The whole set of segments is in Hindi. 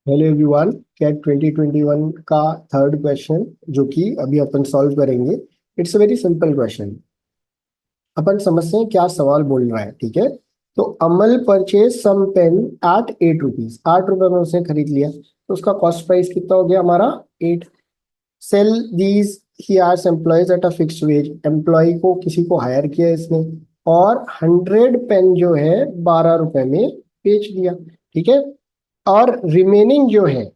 Hello everyone. कैट 2021 का थर्ड क्वेश्चन जो कि अभी अपन सॉल्व करेंगे। It's a very simple question. अपन समझते हैं क्या सवाल बोल रहा है, ठीक है। तो Amal purchase some pen at 8 rupees, 8 रुपए में उसने खरीद लिया, तो उसका कॉस्ट प्राइस कितना हो गया हमारा 8। Sell these he hires employees at a fixed wage, employee को किसी को हायर किया इसने, और 100 पेन जो है 12 रुपए में बेच दिया, ठीक है। और रिमेनिंग जो है,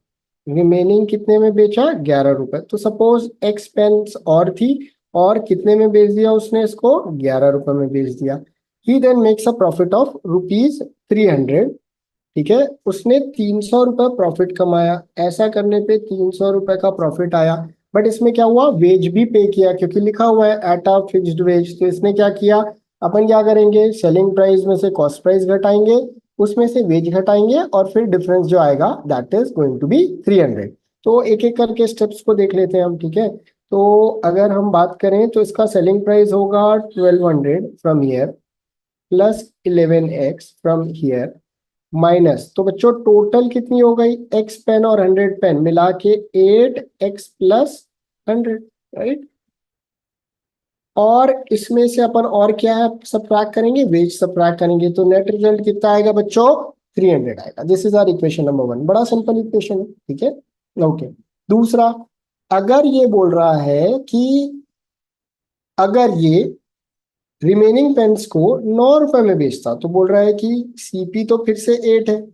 रिमेनिंग कितने में बेचा 11 रुपए। तो सपोज एक्स पेन्स और थी, और कितने में बेच दिया उसने इसको 11 रुपए में बेच दिया। He then makes a profit of rupees 300, ठीक है। उसने 300 रुपए प्रॉफिट कमाया। ऐसा करने पे 300 रुपए का प्रॉफिट आया। बट इसमें क्या हुआ, वेज भी पे किया, क्योंकि लिखा हुआ है एट अ फिक्स्ड वेज। तो इसने क्या किया, अपन क्या करेंगे, सेलिंग प्राइस में से कॉस्ट प्राइस घटाएंगे, उसमें से वेज घटाएंगे, और फिर डिफरेंस जो आएगा that is going to be 300। तो एक एक करके स्टेप्स को देख लेते हैं हम, ठीक है। तो अगर हम बात करें तो इसका सेलिंग प्राइस होगा 1200 from here, plus 11x from here, minus, तो बच्चों टोटल कितनी हो गई, एक्स पेन और 100 पेन मिला के 8x+100, राइट। और इसमें से अपन और क्या है सब्ट्रैक्ट करेंगे, वेज सब्ट्रैक्ट करेंगे, तो नेट रिजल्ट कितना आएगा बच्चों 300 आएगा। This is our equation number 1। बड़ा सिंपल इक्वेशन है, ठीक है। ओके। दूसरा, अगर ये बोल रहा है कि अगर ये रिमेनिंग पेन्स को 9 रुपए में बेचता, तो बोल रहा है कि सीपी तो फिर से 8 है,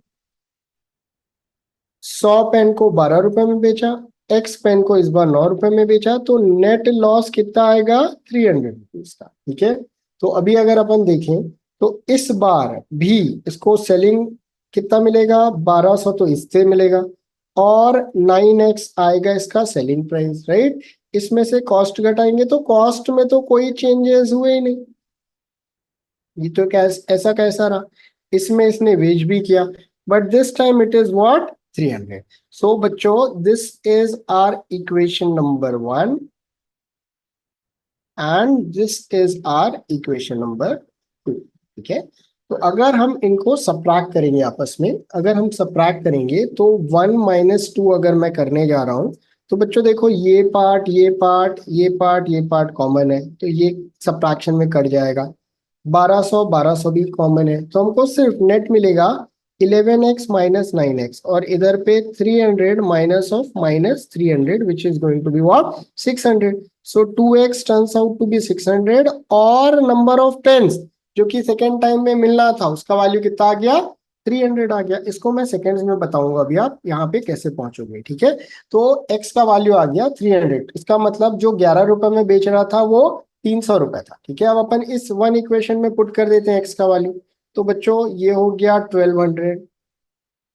100 पेन को 12 रुपए में बेचा, एक्स पेन को इस बार 9 रुपए में बेचा, तो नेट लॉस कितना आएगा 300 रुपीज का, ठीक है। तो अभी अगर अपन देखें तो इस बार भी इसको सेलिंग कितना मिलेगा 1200, तो इससे मिलेगा, और 9x आएगा इसका सेलिंग प्राइस, राइट। इसमें से कॉस्ट घटाएंगे तो कॉस्ट में तो कोई चेंजेस हुए ही नहीं, ये तो ऐसा कैसा रहा। इसमें इसने वेज भी किया, but this time it is what 300। So बच्चों this is our equation number 1 and this is our equation number 2, ठीक है। तो अगर हम इनको सब्ट्रैक्ट करेंगे आपस में, अगर हम सब्ट्रैक्ट करेंगे तो 1 - 2 अगर मैं करने जा रहा हूं, तो बच्चों देखो ये पार्ट ये पार्ट ये पार्ट ये पार्ट कॉमन है, तो ये सब्ट्रैक्शन में कट जाएगा। 1200 भी कॉमन है, तो हमको सिर्फ नेट मिलेगा 11x - 9x, और इधर पे 300 minus of -300 which is going to be what 600। So 2x turns out to be 600, और नंबर ऑफ पेन्स जो कि सेकेंड टाइम में मिलना था उसका वैल्यू कितना आ गया 300 आ गया। इसको मैं सेकेंड्स में बताऊंगा अभी आप यहाँ पे कैसे पहुंचोगे, ठीक है। तो x का वैल्यू आ गया 300, इसका मतलब जो 11 रुपए में बेच रहा था वो 300 रुपए था, ठीक है। अब अपन इस वन इक्वेशन में पुट कर देते हैं x का वैल्यू। तो बच्चों ये हो गया 1200,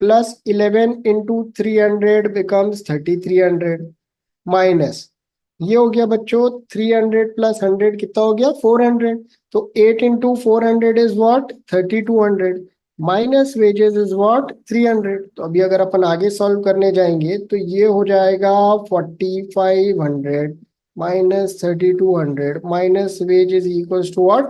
प्लस 11 × 300 बिकम्स 3300, माइनस ये हो गया बच्चों 300 प्लस 100 कितना हो गया 400। तो 8 × 400 is what 3200, minus wages is what 300। तो अभी अगर अपन आगे सॉल्व करने जाएंगे तो ये हो जाएगा 4500 minus 3200 minus wage is equal to what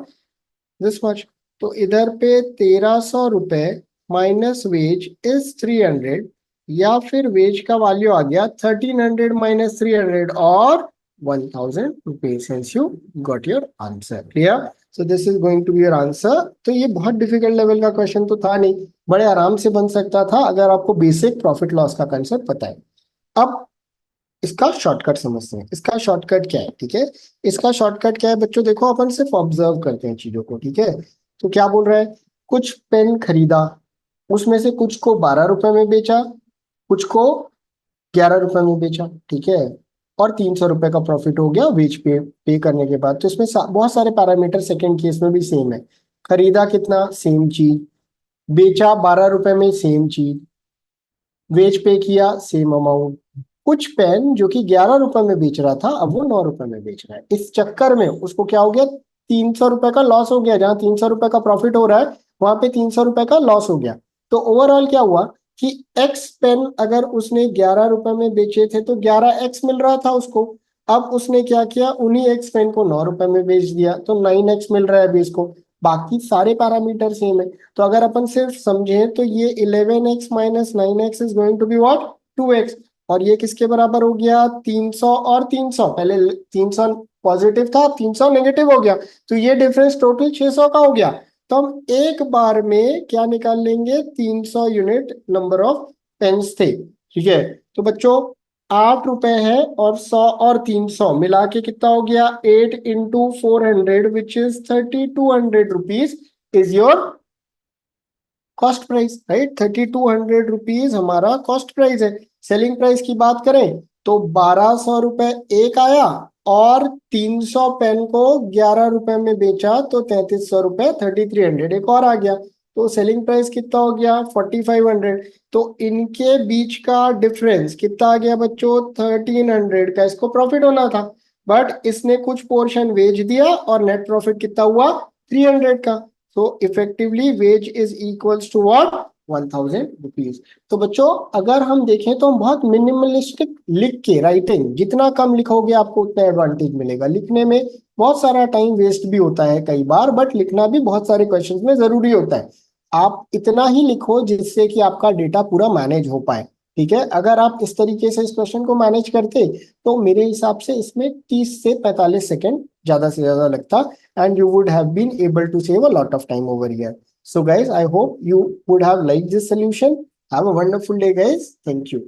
this much. तो इधर पे 1300 रुपए माइनस वेज इज 300, या फिर वेज का वैल्यू आ गया 1300 माइनस 300 और 1000 rupees. Hence you got your answer. Clear? So this is going to be your answer. तो ये बहुत डिफिकल्ट लेवल का क्वेश्चन तो था नहीं, बड़े आराम से बन सकता था अगर आपको बेसिक प्रॉफिट लॉस का कंसेप्ट पता है। अब इसका शॉर्टकट समझते हैं, इसका शॉर्टकट क्या है, ठीक है। इसका शॉर्टकट क्या है बच्चों, देखो अपन सिर्फ ऑब्जर्व करते हैं चीजों को, ठीक है। तो क्या बोल रहा है, कुछ पेन खरीदा, उसमें से कुछ को 12 रुपए में बेचा, कुछ को 11 रुपए में बेचा, ठीक है। और 300 रुपए का प्रॉफिट हो गया वेज पे करने के बाद। तो इसमें बहुत सारे पैरामीटर सेकंड केस में भी सेम है। खरीदा कितना सेम चीज, बेचा 12 रुपए में सेम चीज, वेज पे किया सेम अमाउंट। कुछ पेन जो कि 11 रुपए में बेच रहा था अब वो 9 रुपए में बेच रहा है, इस चक्कर में उसको क्या हो गया 300 रुपए का लॉस हो गया। जहां 300 रुपए का प्रॉफिट हो रहा है वहां पे 300 रुपए का लॉस हो गया। तो ओवरऑल क्या हुआ कि एक्स पेन अगर उसने 11 रुपए में बेचे थे तो 11x मिल रहा था उसको। अब उसने क्या किया, उन्हीं एक्स पेन को 9 रुपए में बेच दिया, तो 9x मिल रहा है अभी इसको। बाकी सारे पैरामीटर सेम है। तो अगर अपन सिर्फ समझें तो ये 11x minus 9x is going to be what 2x। और ये किसके बराबर हो गया 300 और 300, पहले 300 पॉजिटिव था 300 नेगेटिव हो गया, तो ये डिफरेंस टोटल 600 का हो गया। तो हम एक बार में क्या निकाल लेंगे 300 यूनिट नंबर ऑफ पेन्स थे। ठीक है, तो बच्चों 8 रुपए है और 100 और 300 मिला के कितना हो गया 8 into 400 which is 3200 rupees is your cost price, right. 3200 rupees हमारा कॉस्ट प्राइस है। सेलिंग प्राइस की बात करें तो 1200 रुपए एक आया और 300 पेन को 11 रुपए में बेचा तो 3300 रुपए 3300 एक और आ गया। तो सेलिंग प्राइस कितना हो गया 4500। तो इनके बीच का डिफरेंस कितना आ गया बच्चों 1300 का, इसको प्रॉफिट होना था बट इसने कुछ पोर्शन बेच दिया और नेट प्रॉफिट कितना हुआ 300 का। So effectively wage is equals to what 1000 rupees. तो बच्चों अगर हम देखें तो हम बहुत मिनिमलिस्टिक लिख के राइटिंग, जितना कम लिखोगे आपको उतना एडवांटेज मिलेगा। लिखने में बहुत सारा टाइम वेस्ट भी होता है कई बार, बट लिखना भी बहुत सारे क्वेश्चंस में जरूरी होता है। आप इतना ही लिखो जिससे कि आपका डेटा पूरा मैनेज हो पाए। ठीक है, अगर आप इस तरीके से इस क्वेश्चन को मैनेज करते तो मेरे हिसाब से इसमें 30 से 45 सेकंड ज्यादा से ज्यादा लगता and you would have been able to save a lot of time over here. So guys, I hope you would have liked this solution. Have a wonderful day guys. Thank you.